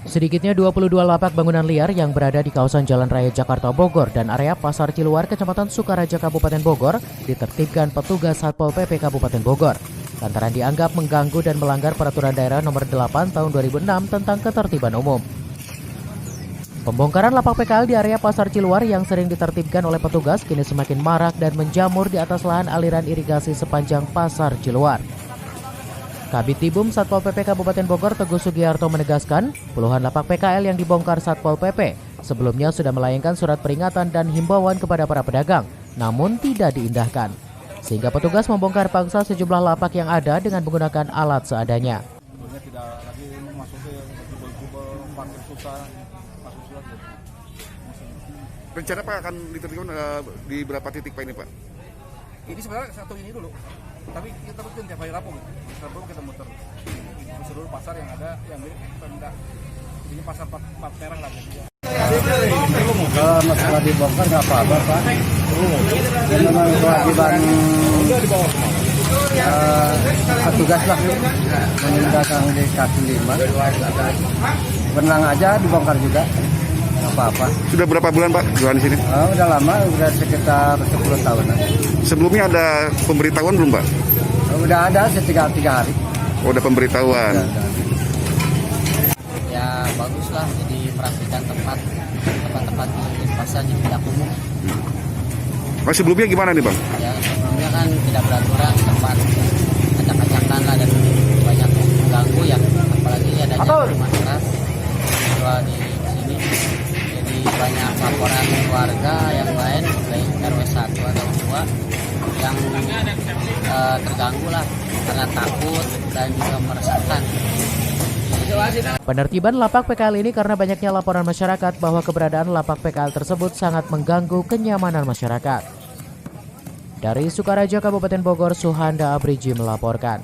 Sedikitnya 22 lapak bangunan liar yang berada di kawasan Jalan Raya Jakarta Bogor dan area Pasar Ciluar, Kecamatan Sukaraja, Kabupaten Bogor, ditertibkan petugas Satpol PP Kabupaten Bogor lantaran dianggap mengganggu dan melanggar Peraturan Daerah Nomor 8 Tahun 2006 tentang ketertiban umum. Pembongkaran lapak PKL di area Pasar Ciluar yang sering ditertibkan oleh petugas kini semakin marak dan menjamur di atas lahan aliran irigasi sepanjang Pasar Ciluar. Kabid Tibum Satpol PP Kabupaten Bogor Teguh Sugiyarto menegaskan, puluhan lapak PKL yang dibongkar Satpol PP sebelumnya sudah melayangkan surat peringatan dan himbauan kepada para pedagang, namun tidak diindahkan. Sehingga petugas membongkar paksa sejumlah lapak yang ada dengan menggunakan alat seadanya. Sebenarnya tidak lagi masuk ke parkir susah, masuk surat. Rencana Pak akan ditertibkan di berapa titik Pak ini Pak? Ini sebenarnya satu ini dulu, tapi kita rutin tiap hari Rabu. Rabu kita muter di seluruh pasar yang ada yang milik Pemda. Ini pasar plat merah lah jadi. Kalau masalah dibongkar nggak apa-apa Pak. Dan memang kewajiban petugas lah meninggalkan di kaki 5. Benang aja dibongkar juga, nggak apa-apa. Sudah berapa bulan Pak jualan di sini? Udah lama, udah sekitar 10 tahunan. Sebelumnya ada pemberitahuan belum Pak? Udah ada setiap 3 hari. Oh, ada pemberitahuan. Ya bagus lah, jadi merapikan tempat-tempat di pasar di tidak umum. Sebelumnya gimana nih Bang? Ya sebelumnya kan tidak beraturan, tempat acak-acakan lah dan banyak mengganggu ya, apalagi adanya minuman keras jual di sini. Jadi banyak laporan warga yang lain, baik RW 1 atau 2 yang terganggu lah karena takut dan juga meresahkan. Penertiban lapak PKL ini karena banyaknya laporan masyarakat bahwa keberadaan lapak PKL tersebut sangat mengganggu kenyamanan masyarakat. Dari Sukaraja, Kabupaten Bogor, Suhanda Abriji melaporkan.